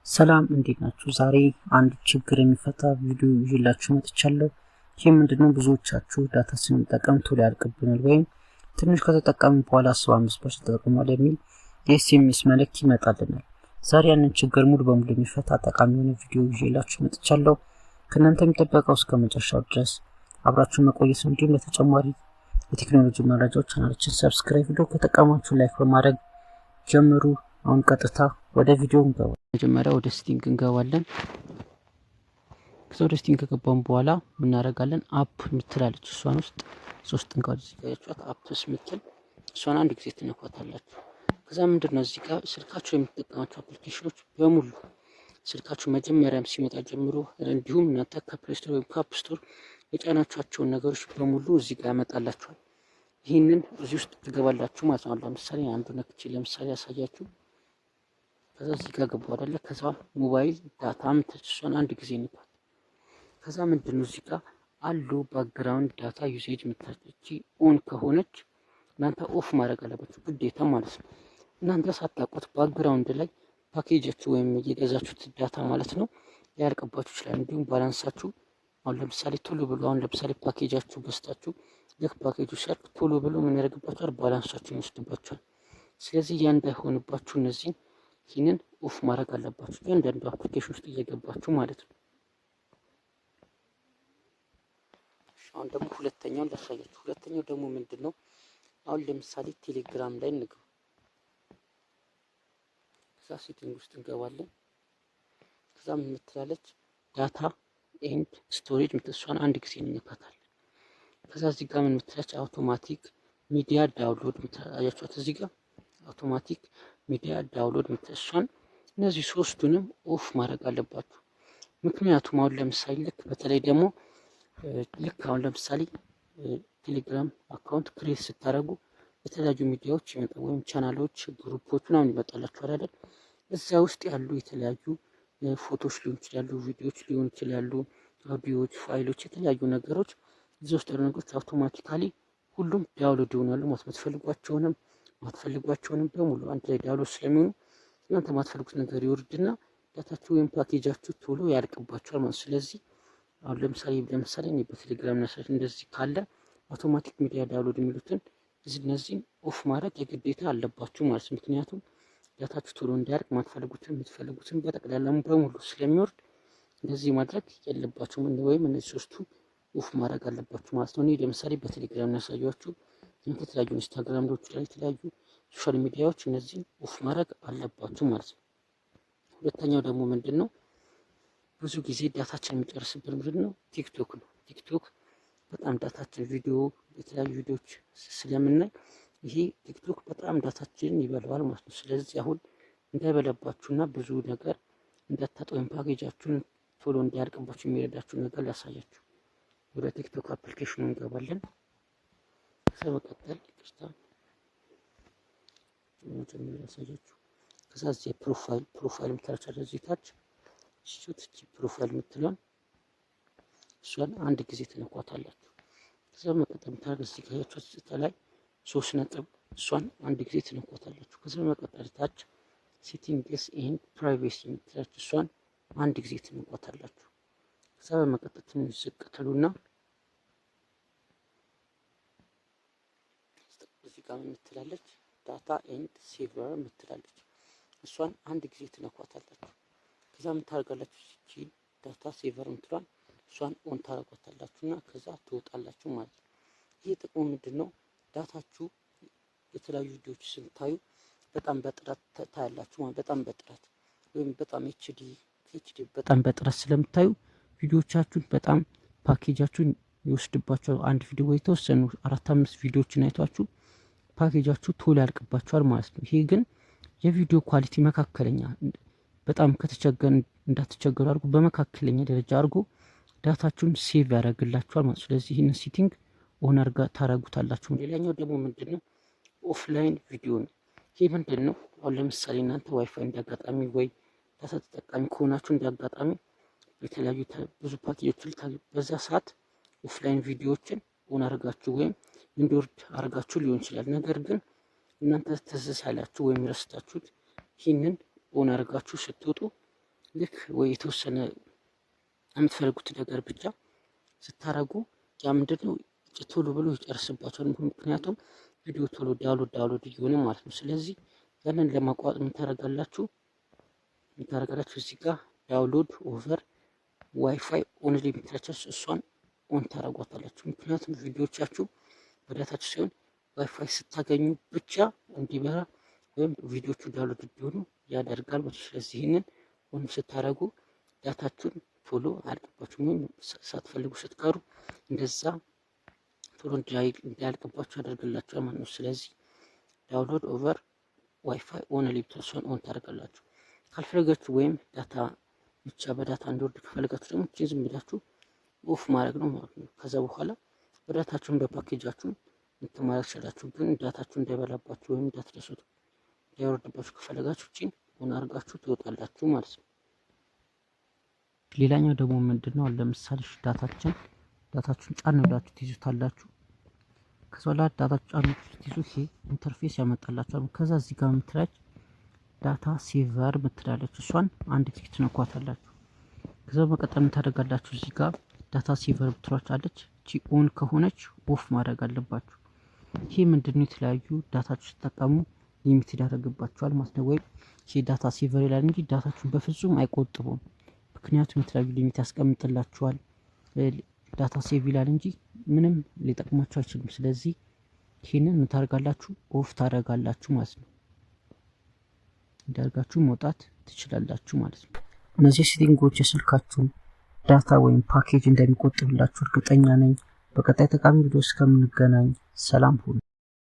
ሰላም እንዴት ናችሁ? ዛሬ አንድ ችግር የሚፈታ ቪዲዮ ይዤላችሁ መጥቻለሁ። ይህ ምንድነው? ብዙዎቻችሁ ዳታ ስንጠቀም ቶሎ ያልቅብናል ወይም ትንሽ ከተጠቀምን በኋላ 75% ተጠቅሟል የሚል የኤስኤምኤስ መልእክት ይመጣልናል። ዛሬ ያንን ችግር ሙሉ በሙሉ የሚፈታ ጠቃሚ የሆነ ቪዲዮ ይዤላችሁ መጥቻለሁ። ከእናንተ የሚጠበቀው እስከ መጨረሻው ድረስ አብራችሁ መቆየት ነው። እንዲሁም ለተጨማሪ የቴክኖሎጂ መረጃዎች ቻናላችን ሰብስክራይብ፣ ቪዲዮ ከተጠቀማችሁ ላይክ በማድረግ ጀምሩ። አሁን ቀጥታ ወደ ቪዲዮ እንገባለን። መጀመሪያ ወደ ሴቲንግ እንገባለን። ከዛ ወደ ሴቲንግ ከገባን በኋላ ምን እናደርጋለን? አፕ ምትላለች እሷን ውስጥ ሶስት እንጋድ ሲጋያችኋት አፕስ ምትል እሷን አንድ ጊዜ ትነኳታላችሁ። ከዛ ምንድነው እዚህ ጋር ስልካችሁ የምትጠቀማቸው አፕሊኬሽኖች በሙሉ ስልካችሁ መጀመሪያም ሲመጣ ጀምሮ እንዲሁም እናንተ ከፕሌይ ስቶር ወይም ከአፕ ስቶር የጫናችኋቸውን ነገሮች በሙሉ እዚህ ጋር ያመጣላችኋል። ይህንን እዚህ ውስጥ ትገባላችሁ ማለት ነው። ለምሳሌ አንዱ ነክቼ ለምሳሌ ያሳያችሁ። ከዛ እዚህ ጋር ገባው አይደለ? ከዛ ሞባይል ዳታ ምትሷን አንድ ጊዜ ንኳት። ከዛ ምንድነው እዚህ ጋር አሉ ባክግራውንድ ዳታ ዩሴጅ ምታጭ ኦን ከሆነች እናንተ ኦፍ ማድረግ አለባችሁ ግዴታ ማለት ነው። እናንተ ሳታውቁት ባክግራውንድ ላይ ፓኬጃችሁ ወይም የገዛችሁት ዳታ ማለት ነው ሊያልቅባችሁ ይችላል። እንዲሁም ባላንሳችሁ አሁን ለምሳሌ ቶሎ ብሎ አሁን ለምሳሌ ፓኬጃችሁ ገዝታችሁ ልክ ፓኬጁ ሲያልቅ ቶሎ ብሎ ምን ያደርግባችኋል? ባላንሳችሁን ይወስድባችኋል። ስለዚህ ያ እንዳይሆንባችሁ እነዚህን ይህንን ኦፍ ማድረግ አለባችሁ እያንዳንዱ አፕሊኬሽን ውስጥ እየገባችሁ ማለት ነው። አሁን ደግሞ ሁለተኛውን ላሳያችሁ። ሁለተኛው ደግሞ ምንድን ነው? አሁን ለምሳሌ ቴሌግራም ላይ እንግባ። ከዛ ሴቲንግ ውስጥ እንገባለን። ከዛ ምን ምትላለች? ዳታ ኤንድ ስቶሬጅ ምትሷን አንድ ጊዜ እንነካታለን። ከዛ እዚህ ጋር ምን ምትላለች? አውቶማቲክ ሚዲያ ዳውንሎድ ምታያችኋት እዚህ ጋር አውቶማቲክ ሚዲያ ዳውንሎድ ምትሷን እነዚህ ሶስቱንም ኦፍ ማድረግ አለባችሁ። ምክንያቱም አሁን ለምሳሌ በተለይ ደግሞ ልክ አሁን ለምሳሌ ቴሌግራም አካውንት ክሬት ስታደርጉ የተለያዩ ሚዲያዎች ይመጣሉ ወይም ቻናሎች፣ ግሩፖች ምናምን ይመጣላችኋል አይደል? እዛ ውስጥ ያሉ የተለያዩ ፎቶዎች ሊሆን ይችላሉ፣ ቪዲዮዎች ሊሆን ይችላሉ፣ አውዲዮዎች፣ ፋይሎች፣ የተለያዩ ነገሮች እዛ ውስጥ ያሉ ነገሮች አውቶማቲካሊ ሁሉም ዳውንሎድ ይሆናሉ ማለት የምትፈልጓቸውንም ማትፈልጓቸውንም በሙሉ አንድ ላይ ዳውንሎድ ስለሚሆኑ እናንተ ማትፈልጉት ነገር ይወርድና ዳታችሁ ወይም ፓኬጃችሁ ቶሎ ያልቅባችኋል ማለት። ስለዚህ አሁን ለምሳሌ እኔ በቴሌግራም ነሳሽ እንደዚህ ካለ አውቶማቲክ ሚዲያ ዳውንሎድ የሚሉትን እነዚህን ኦፍ ማድረግ የግዴታ አለባችሁ ማለት። ምክንያቱም ዳታችሁ ቶሎ እንዲያልቅ ማትፈልጉትን የምትፈልጉትን በጠቅላላ በሙሉ ስለሚወርድ እንደዚህ ማድረግ የለባችሁም ወይም እነዚህ ሶስቱን ኦፍ ማድረግ አለባችሁ ማለት ነው። እኔ ለምሳሌ በቴሌግራም ያሳያችሁ የተለያዩ ኢንስታግራም ዶች ላይ የተለያዩ ሶሻል ሚዲያዎች እነዚህን ኦፍ ማድረግ አለባችሁ ማለት ነው። ሁለተኛው ደግሞ ምንድን ነው? ብዙ ጊዜ ዳታችን የሚጨርስብን ምንድን ነው? ቲክቶክ ነው። ቲክቶክ በጣም ዳታችን ቪዲዮ የተለያዩ ቪዲዮዎች ስለምናይ ይሄ ቲክቶክ በጣም ዳታችንን ይበላዋል ማለት ነው። ስለዚህ አሁን እንዳይበለባችሁና ብዙ ነገር እንዳታጡ ወይም ፓኬጃችሁን ቶሎ እንዲያልቅባችሁ የሚረዳችሁ ነገር ላሳያችሁ። ወደ ቲክቶክ አፕሊኬሽኑ እንገባለን። ከዛ በመቀጠል ይቅርታ መጀመሪያ ያሳያችሁ። ከዛ እዚህ ፕሮፋይል ምታቻለ እዚህ ታች ሹት ፕሮፋይል ምትለውን እሷን አንድ ጊዜ ትነኳታላችሁ። ከዛ በመቀጠል ምታደርጉት እዚህ ጋር ያያችሁት ላይ 3 ነጥብ እሷን አንድ ጊዜ ትነኳታላችሁ። ከዛ በመቀጠል ታች ሴቲንግስ ኤንድ ፕራይቬሲ ምትላችሁ እሷን አንድ ጊዜ ትነኳታላችሁ። ከዛ በመቀጠል ትንሽ ዝቅ ትሉና እዚህ ጋር ምትላለች ዳታ ኤንድ ሴቨር ምትላለች እሷን አንድ ጊዜ ትነኳታላችሁ። ከዛ ምታደርጋላችሁ እቺ ዳታ ሴቨር ምትሏን እሷን ኦን ታደርጓታላችሁና ከዛ ትወጣላችሁ ማለት ነው። ይሄ ጥቅሙ ምንድነው? ዳታችሁ የተለያዩ ቪዲዮዎች ስታዩ በጣም በጥራት ታያላችሁ ማለት በጣም በጥራት ወይም በጣም ኤችዲ በጣም በጥራት ስለምታዩ ቪዲዮዎቻችሁን በጣም ፓኬጃችሁን ይወስድባችኋል። አንድ ቪዲዮ ወይ የተወሰኑ 4-5 ቪዲዮዎችን አይቷችሁ ፓኬጃችሁ ቶሎ ያልቅባችኋል ማለት ነው። ይሄ ግን የቪዲዮ ኳሊቲ መካከለኛ በጣም ከተቸገርን እንዳትቸገሩ አድርጎ በመካከለኛ ደረጃ አድርጎ ዳታችሁን ሴቭ ያደርግላችኋል ማለት ነው። ስለዚህ ይህንን ሴቲንግ ኦን አድርጋ ታደርጉታላችሁ። ሌላኛው ደግሞ ምንድነው? ኦፍላይን ቪዲዮ ነው። ይህ ምንድነው? አሁን ለምሳሌ እናንተ ዋይፋይ እንዳጋጣሚ ወይ ዳታ ተጠቃሚ ከሆናችሁ እንዳጋጣሚ የተለያዩ ብዙ ፓኬጆችን በዛ ሰዓት ኦፍላይን ቪዲዮዎችን ኦን አድርጋችሁ ወይም እንዲወርድ አድርጋችሁ ሊሆን ይችላል። ነገር ግን እናንተ ትዝ ሳይላችሁ ወይም ረስታችሁት ይህንን ኦን አድርጋችሁ ስትወጡ ልክ ወይ የተወሰነ የምትፈልጉት ነገር ብቻ ስታረጉ ያ ምንድነው ቶሎ ብሎ ይጨርስባቸዋል። ምክንያቱም ቪዲዮ ቶሎ ዳውንሎድ እየሆነ ማለት ነው። ስለዚህ ያንን ለማቋረጥ ምን ታደርጋላችሁ እዚህ ጋር ዳውንሎድ ኦቨር ዋይፋይ ኦንሊ የምትላቸው እሷን ኦን ታደርጓታላችሁ። ምክንያቱም ቪዲዮቻችሁ በዳታችሁ ሲሆን ዋይፋይ ስታገኙ ብቻ እንዲበራ ወይም ቪዲዮቹ ዳውንሎድ እንዲሆኑ ያደርጋል። ስለዚህ ይህንን ኦን ስታደርጉ ዳታችሁን ቶሎ አያልቅባችሁም፣ ወይም ሳትፈልጉ ስትቀሩ እንደዛ ቶሎ እንዳያልቅባችሁ ያደርግላችኋል ማለት ነው። ስለዚህ ዳውንሎድ ኦቨር ዋይፋይ ኦንሊ እሷን ኦን ታደርጋላችሁ። ካልፈለጋችሁ ወይም ዳታ ብቻ በዳታ እንዲወርድ ከፈለጋችሁ ደግሞ ዝም ብላችሁ ኦፍ ማድረግ ነው ማለት ነው። ከዛ በኋላ በዳታችሁን በፓኬጃችሁ እንትን ማለት ትችላላችሁ። ግን ዳታችሁ እንዳይበላባችሁ ወይም እንዳትረሱት እንዳይወርድባችሁ ከፈለጋችሁ ቺን ኦን አድርጋችሁ ትወጣላችሁ ማለት ነው። ሌላኛው ደግሞ ምንድነው ለምሳሌ ዳታችሁን ጫን ብላችሁ ትይዙታላችሁ። ከዛ በኋላ ዳታችሁ ጫን ብትይዙ ይሄ ኢንተርፌስ ያመጣላችኋል። ከዛ እዚህ ጋር የምትላች ዳታ ሴቨር ምትላለች እሷን አንድ ጊዜ ትነኳታላችሁ። ከዛ በመቀጠል ታደርጋላችሁ እዚህ ጋር ዳታ ሴቨር ብትሏቻለች እቺ ኦን ከሆነች ኦፍ ማድረግ አለባችሁ። ይሄ ምንድነው የተለያዩ ዳታችሁ ስትጠቀሙ ሊሚት ያደርግባችኋል ማለት ነው። ወይም ይሄ ዳታ ሴቨር ይላል እንጂ ዳታችሁን በፍጹም አይቆጥቡም። ምክንያቱም የተለያዩ ሊሚት ያስቀምጥላችኋል። ዳታ ሴቭ ይላል እንጂ ምንም ሊጠቅማችሁ አይችልም። ስለዚህ ይሄንን ምን ታደርጋላችሁ ኦፍ ታደርጋላችሁ ማለት ነው። እንዳርጋችሁ መውጣት ትችላላችሁ ማለት ነው። እነዚህ ሴቲንጎች የስልካችሁን ዳታ ወይም ፓኬጅ እንደሚቆጥብላችሁ እርግጠኛ ነኝ። በቀጣይ ጠቃሚ ቪዲዮ እስከምንገናኝ ሰላም ሁኑ።